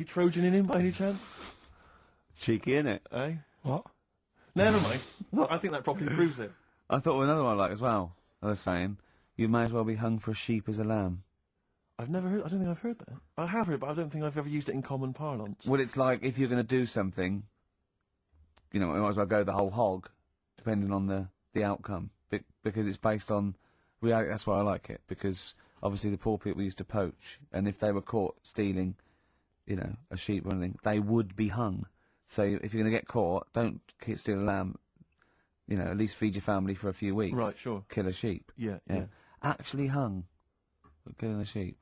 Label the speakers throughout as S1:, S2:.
S1: You Trojan in him by any chance?
S2: Cheeky, innit?
S1: Eh?
S3: What?
S1: Never mind. Well, I think that probably proves it.
S2: I thought of another one I like as well. I was saying, you may as well be hung for a sheep as a lamb.
S1: I've never heard. I don't think I've heard that. I have heard, but I don't think I've ever used it in common parlance.
S2: Well, it's like if you're going to do something, you know, you might as well go the whole hog, depending on the outcome, because it's based on reality. That's why I like it, because obviously the poor people used to poach, and if they were caught stealing, you know, a sheep or anything, they would be hung. So if you're going to get caught, don't steal a lamb. You know, at least feed your family for a few weeks.
S1: Right, sure.
S2: Kill a sheep.
S1: Yeah.
S2: Actually hung for killing a sheep.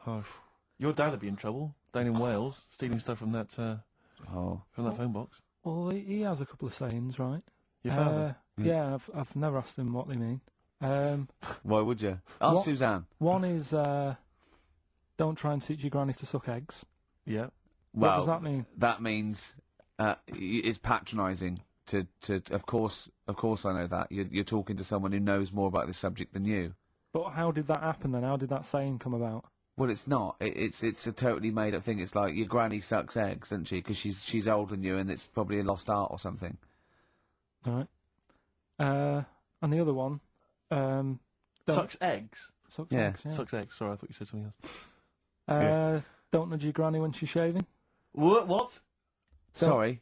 S1: Oh, your dad would be in trouble down in Wales, stealing stuff from that
S2: Oh.
S1: from that phone box.
S3: Well, he has a couple of sayings, right?
S1: Your father.
S3: Yeah, I've never asked him what they mean.
S2: Why would you? Ask
S3: What?
S2: Suzanne.
S3: One is, don't try and teach your granny to suck eggs.
S1: Yeah.
S3: What does that mean?
S2: That means it's patronising. Of course I know that. You're talking to someone who knows more about this subject than you.
S3: But how did that happen then? How did that saying come about?
S2: Well, it's not. It's a totally made up thing. It's like your granny sucks eggs, doesn't she? Because she's older than you, and it's probably a lost art or something.
S3: Right. And the other one, don't-
S1: Sucks eggs.
S3: sucks
S2: Yeah.
S3: eggs, yeah.
S1: Sucks eggs. Sorry, I thought you said something else.
S3: Don't nudge your granny when she's shaving.
S1: What?
S2: Sorry.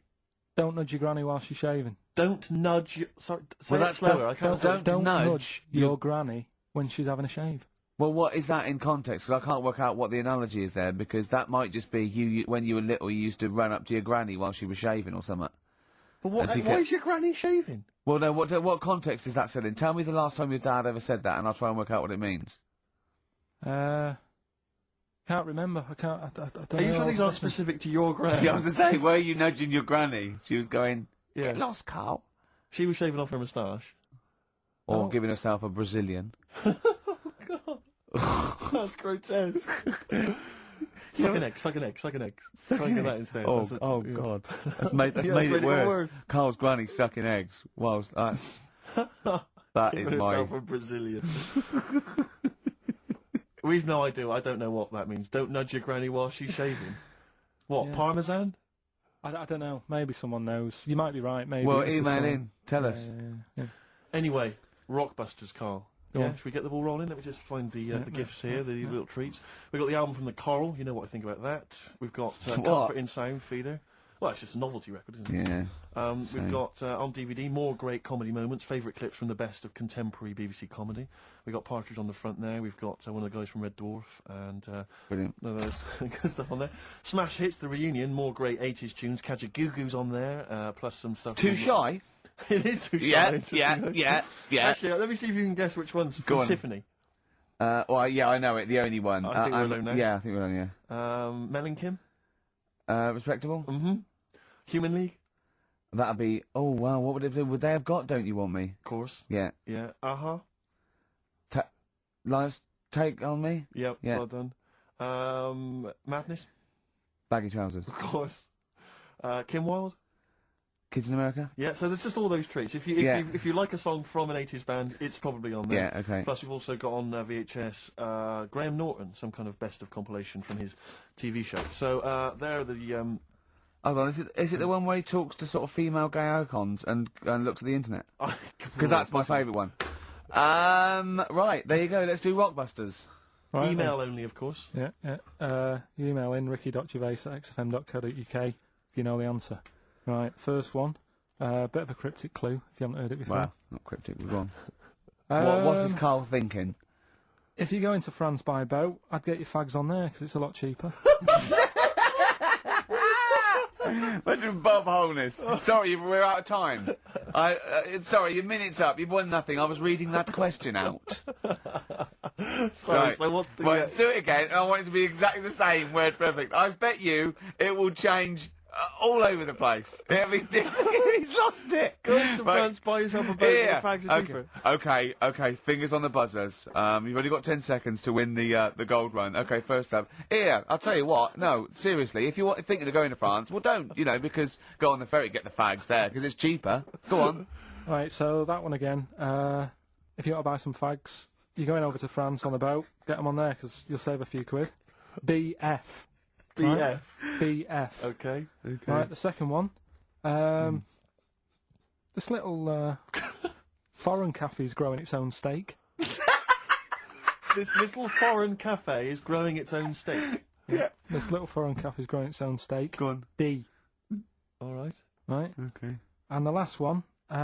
S3: Don't nudge your granny while she's shaving.
S1: Don't nudge. Say
S2: Well,
S1: it
S2: that's
S1: slower. I can't.
S2: Don't nudge
S3: your granny when she's having a shave.
S2: Well, what is that in context? Because I can't work out what the analogy is there, because that might just be you when you were little, you used to run up to your granny while she was shaving or something.
S1: But what?
S2: As you
S1: Why
S2: get-
S1: is your granny shaving?
S2: Well, no, what context is that said in? Tell me the last time your dad ever said that, and I'll try and work out what it means.
S3: Can't remember. I can't. I don't
S1: Are you
S3: know.
S1: sure these aren't specific to your granny?
S2: Yeah, I was to say, were you nudging your granny? She was going,
S1: Yeah.
S2: get lost, Carl.
S1: She was shaving off her moustache.
S2: Or
S3: Oh.
S2: giving herself a Brazilian.
S1: That's grotesque. Suck an egg. Suck an egg. Suck an egg. Try and get that instead.
S2: Oh,
S1: That's yeah.
S2: God. That's made
S1: Yeah,
S2: it
S1: made
S2: worse. Carl's granny sucking eggs. Whilst that's... That is
S1: Giving
S2: my...
S1: herself a Brazilian. We've no idea. I don't know what that means. Don't nudge your granny while she's shaving. What,
S3: Yeah.
S1: Parmesan?
S3: I don't know. Maybe someone knows. You might be right. Maybe.
S2: Well,
S3: it's just
S2: email
S3: some-
S2: in. Tell us.
S3: Yeah.
S1: Anyway, Rockbusters, Carl.
S3: Go
S1: Yeah,
S3: on.
S1: should we get the ball rolling? Let me just find the gifts here, the little treats. We've got the album from The Coral, you know what I think about that. We've got
S2: What?
S1: Comfort in Sound Feeder. Well, it's just a novelty record, isn't it?
S2: Yeah.
S1: We've got on DVD more great comedy moments, favourite clips from the best of contemporary BBC comedy. We've got Partridge on the front there. We've got one of the guys from Red Dwarf and
S2: Brilliant.
S1: no, there's good stuff on there. Smash Hits, the reunion, more great 80s tunes. Kajagoogoo's on there, plus some stuff.
S2: Too shy?
S1: It is too shy.
S2: Yeah.
S1: interestingly. Actually, let me see if you can guess which one's
S2: Go
S1: from
S2: on.
S1: Tiffany.
S2: Well, yeah, I know it. The only one.
S1: I think we're alone now.
S2: Yeah, I think we're alone, yeah.
S1: Mel and Kim.
S2: Respectable?
S1: Mm-hmm. Human League,
S2: That'd be... Oh, wow, what would it be? Would they have got Don't You Want Me?
S1: of course.
S2: Yeah.
S1: Yeah. Uh-huh.
S2: Lies Take On Me?
S1: Yep.
S2: Yeah.
S1: Well done. Madness,
S2: Baggy Trousers.
S1: of course. Kim Wilde.
S2: Kids in America?
S1: Yeah. So there's just all those treats. If you if you like a song from an 80s band, it's probably on there.
S2: Yeah, okay.
S1: Plus, we've also got on VHS Graham Norton, some kind of best of compilation from his TV show. So there are the.
S2: Hold on, is it the one where he talks to sort of female gay icons and looks at the internet? Because that's my favourite one. Right, there you go. Let's do Rockbusters.
S3: Right,
S1: Email only, of course.
S3: Yeah. You email in ricky.gervais@xfm.co.uk if you know the answer. Right, first one. Bit of a cryptic clue if you haven't heard it before.
S2: Well, not cryptic, we're wrong. What is Carl thinking?
S3: If you go into France by boat, I'd get your fags on there because it's a lot cheaper.
S2: Imagine Bob Holness. Sorry, we're out of time. Sorry, your minute's up. You've won nothing. I was reading that question out.
S1: Sorry,
S2: Right.
S1: so what's the...
S2: Right, let's do it again. And I want it to be exactly the same, word perfect. I bet you it will change all over the place. It'll be different. He's lost it.
S1: Go to
S2: Right.
S1: France, buy yourself a boat
S2: Yeah.
S1: with fags are
S2: Okay.
S1: cheaper.
S2: Okay. Fingers on the buzzers. You've only got 10 seconds to win the gold run. Okay, first up. Here, I'll tell you what. No, seriously, if you're thinking of going to France, well, don't. Because go on the ferry, get the fags there because it's cheaper. Go on.
S3: Right, so that one again. If you want to buy some fags, you're going over to France on the boat. Get them on there because you'll save a few quid. BF.
S1: BF.
S3: BF.
S1: Okay.
S3: Right, the second one. This little foreign cafe's growing its own steak.
S1: This little foreign cafe is growing its own steak.
S3: Yeah. This little foreign cafe's growing its own steak.
S2: Go on.
S3: D.
S1: All right.
S3: Right?
S2: Okay.
S3: And the last one,
S1: Is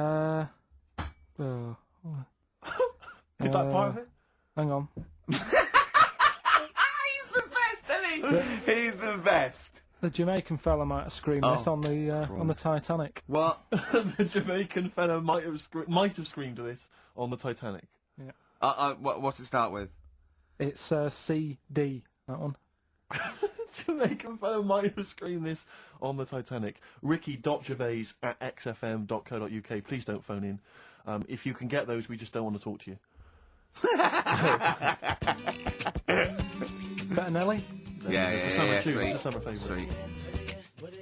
S1: that part of it?
S3: hang on.
S2: He's the best, isn't he? He's the best.
S3: The Jamaican fella might have screamed this on the Titanic.
S2: What?
S1: The Jamaican fella might have screamed this on the Titanic.
S3: Yeah.
S2: What's it start with?
S3: It's CD, that one.
S1: Jamaican fellow might have screamed this on the Titanic. Ricky.gervais@xfm.co.uk. Please don't phone in. If you can get those, we just don't want to talk to you.
S3: Bettinelli?
S2: Yeah,
S1: It's a summer tune. It's a summer favourite.
S2: Sweet.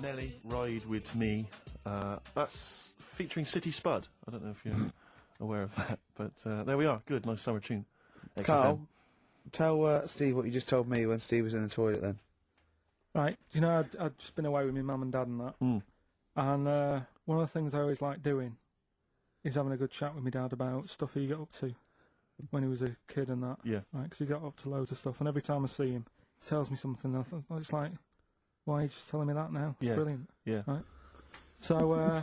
S1: Nelly, Ride With Me. That's featuring City Spud. I don't know if you're aware of that, but there we are. Good, nice summer tune. XFM.
S2: Carl, tell Steve what you just told me when Steve was in the toilet then.
S3: Right, you know, I'd just been away with my mum and dad and that. And one of the things I always like doing is having a good chat with my dad about stuff he got up to when he was a kid and that.
S1: Yeah.
S3: Right, because he got up to loads of stuff. And every time I see him, he tells me something. And I think, it's like, why are you just telling me that now? It's brilliant.
S1: Yeah.
S3: Right. So,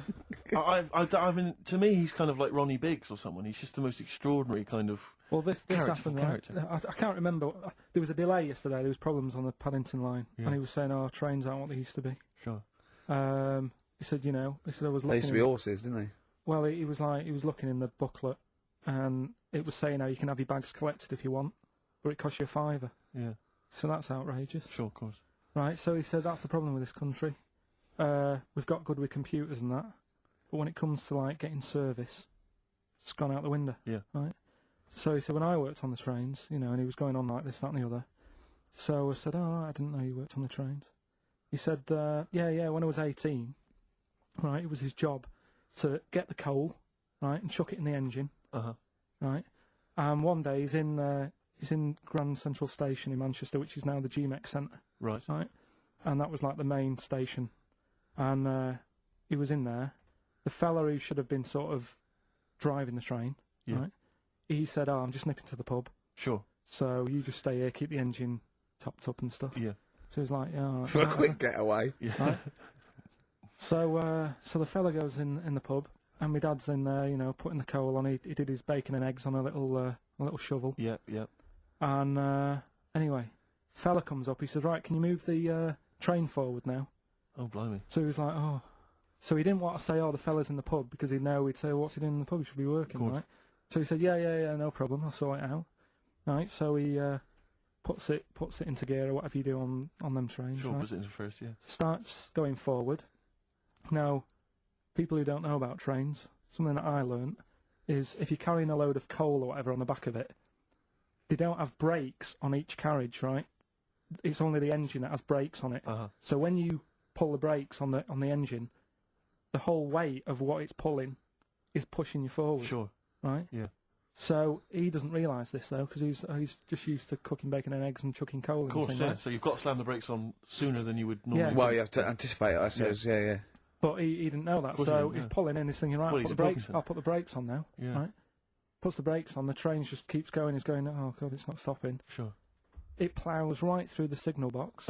S1: I mean, to me, he's kind of like Ronnie Biggs or someone. He's just the most extraordinary kind of.
S3: well, this happened, right?
S1: character.
S3: I can't remember. There was a delay yesterday. There was problems on the Paddington line.
S1: Yeah.
S3: And he was saying, trains aren't what they used to be.
S1: Sure.
S3: He said, I was
S2: They used to
S3: looking.
S2: be horses, didn't they?
S3: Well, he was looking in the booklet, and it was saying how you can have your bags collected if you want, but it costs you £5.
S1: Yeah.
S3: So that's outrageous.
S1: Sure, of course.
S3: Right, so he said that's the problem with this country. We've got good with computers and that, but when it comes to, like, getting service, it's gone out the window.
S1: Yeah.
S3: Right? So he said, when I worked on the trains, and he was going on like this, that and the other, so I said, I didn't know you worked on the trains. He said, yeah, when I was 18, right, it was his job to get the coal, right, and chuck it in the engine, right, and one day he's in Grand Central Station in Manchester, which is now the GMEX Centre,
S1: Right.
S3: right, and that was like the main station, and he was in there. The fella who should have been sort of driving the train, right, he said, I'm just nipping to the pub,
S1: Sure.
S3: so you just stay here, keep the engine topped up and stuff.
S1: Yeah.
S3: So he's like, yeah,
S2: For a quick getaway.
S1: Yeah.
S3: right. So the fella goes in the pub, and my dad's in there, putting the coal on. He did his bacon and eggs on a little shovel.
S1: Yeah. Yeah.
S3: And anyway, fella comes up. He says, right, can you move the train forward now?
S1: Oh, blimey.
S3: So he was like, oh. So he didn't want to say, the fella's in the pub, because he'd know he'd say, what's he doing in the pub? He should be working,
S1: Good.
S3: right? So he said, yeah, no problem. I'll sort it out. Right, so he puts it into gear or whatever you do on them trains.
S1: Sure,
S3: right?
S1: puts it in first, yeah.
S3: Starts going forward. Now, people who don't know about trains, something that I learnt is if you're carrying a load of coal or whatever on the back of it, they don't have brakes on each carriage, right? It's only the engine that has brakes on it. So when you pull the brakes on the engine, the whole weight of what it's pulling is pushing you forward.
S1: Sure.
S3: Right?
S1: Yeah.
S3: So he doesn't realise this though, because he's just used to cooking bacon and eggs and chucking coal.
S1: Of course,
S3: and
S1: yeah.
S3: right?
S1: So you've got to slam the brakes on sooner than you would normally.
S3: Yeah.
S2: Well, you have to anticipate it, I suppose. Yeah.
S3: But he didn't know that,
S1: course he
S3: so
S1: didn't,
S3: he's
S1: yeah.
S3: pulling in, he's thinking, right,
S1: Well, he's a Pilkington.
S3: I'll put the brakes on now.
S1: Yeah.
S3: Right? Puts the brakes on, the train just keeps going, he's going, oh god, it's not stopping.
S1: Sure.
S3: It ploughs right through the signal box.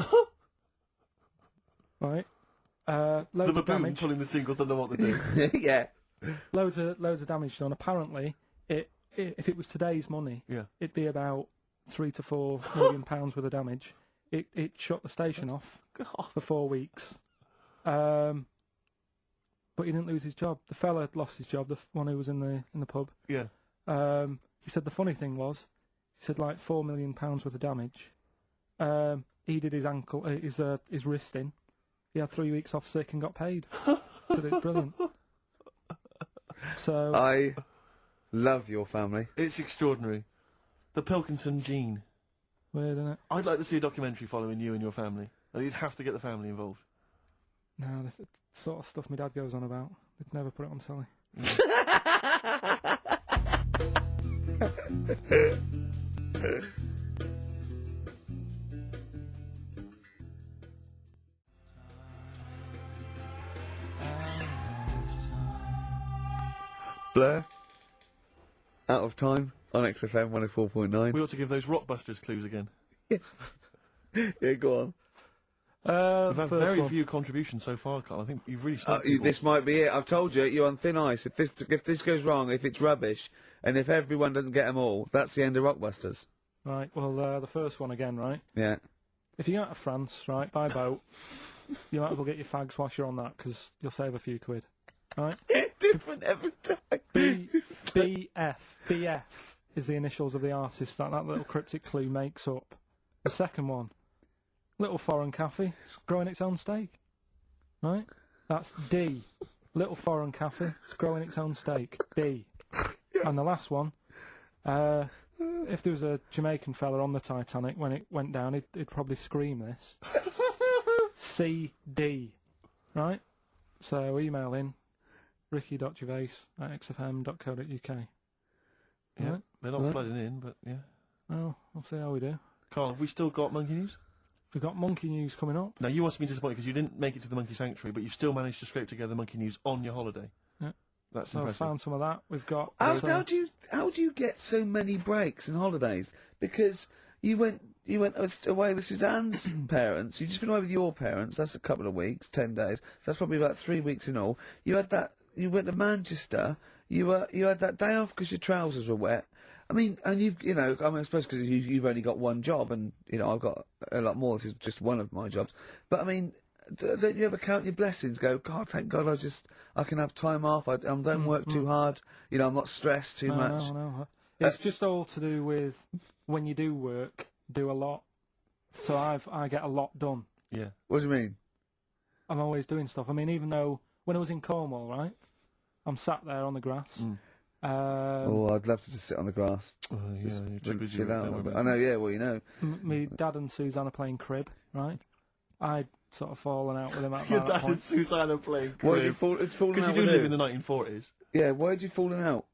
S3: Right? Loads
S1: The
S3: of
S1: baboon
S3: damage.
S1: pulling the singles don't know what to do.
S2: Yeah.
S3: Loads of damage done. Apparently, if it was today's money,
S1: Yeah.
S3: it'd be about £3 to £4 million worth of damage. It shut the station off for 4 weeks. But he didn't lose his job. The fella had lost his job, the one who was in the pub.
S1: Yeah.
S3: He said the funny thing was, he said like £4 million worth of damage. He did his ankle, his wrist in. He had 3 weeks off sick and got paid. So it's brilliant. So
S2: I love your family.
S1: It's extraordinary. The Pilkington gene.
S3: weird, isn't it?
S1: I'd like to see a documentary following you and your family. You'd have to get the family involved.
S3: No, the sort of stuff my dad goes on about. They'd never put it on telly.
S2: Blair, Out of Time on XFM 104.9.
S1: We ought to give those Rockbusters clues again.
S2: Yeah, go on.
S1: We've had very few contributions so far, Carl. I think you've really stumped people.
S2: This might be it. I've told you, you're on thin ice. If this goes wrong, if it's rubbish, and if everyone doesn't get them all, that's the end of Rockbusters.
S3: Right, well, the first one again, right?
S2: Yeah.
S3: If you go out to France, right, by boat, you might as well get your fags whilst you're on that, because you'll save a few quid. Right?
S2: Different every time.
S3: BF is the initials of the artist that little cryptic clue makes up. The second one, Little Foreign Cafe, it's growing its own steak. Right? That's D. Little Foreign Cafe, it's growing its own steak. D. And the last one, if there was a Jamaican fella on the Titanic when it went down, he'd probably scream this. CD. Right? So email in ricky.gervais@xfm.co.uk.
S1: Yeah,
S3: Right?
S1: they're not flooding in, but yeah.
S3: Well, we'll see how we do.
S1: Carl, have we still got monkey news?
S3: We've got monkey news coming up.
S1: Now, you must be disappointed because you didn't make it to the monkey sanctuary, but you still managed to scrape together monkey news on your holiday.
S3: Yeah.
S1: That's
S3: So I've
S1: impressive.
S3: found some of that. We've got...
S2: How do you get so many breaks and holidays? Because you went away with Suzanne's parents. You've just been away with your parents. That's a couple of weeks, 10 days. So that's probably about 3 weeks in all. You had that. You went to Manchester. You had that day off because your trousers were wet. I mean, and I suppose because you've only got one job, and I've got a lot more. This is just one of my jobs. But I mean, don't you ever count your blessings? Go, God, thank God, I can have time off. I don't work too hard. I'm not stressed too much.
S3: No. It's just all to do with when you do work, do a lot. So I get a lot done.
S1: Yeah.
S2: What do you mean?
S3: I'm always doing stuff. I mean, even though when I was in Cornwall, right, I'm sat there on the grass.
S2: I'd love to just sit on the grass.
S1: Yeah, you're too busy
S2: chill
S1: with
S2: out a
S1: that,
S2: little bit.
S1: weren't
S2: I know, yeah, well, you know.
S3: Me dad and Suzanne are playing crib, right? I'd sort of fallen out with him at
S1: Your
S3: that
S1: dad
S3: point.
S1: and Susanna playing
S2: Why did you
S1: crib.
S2: fallen
S1: Because
S2: out
S1: you
S2: with
S1: do live
S2: him?
S1: in the 1940s.
S2: Yeah, why did you fallen out?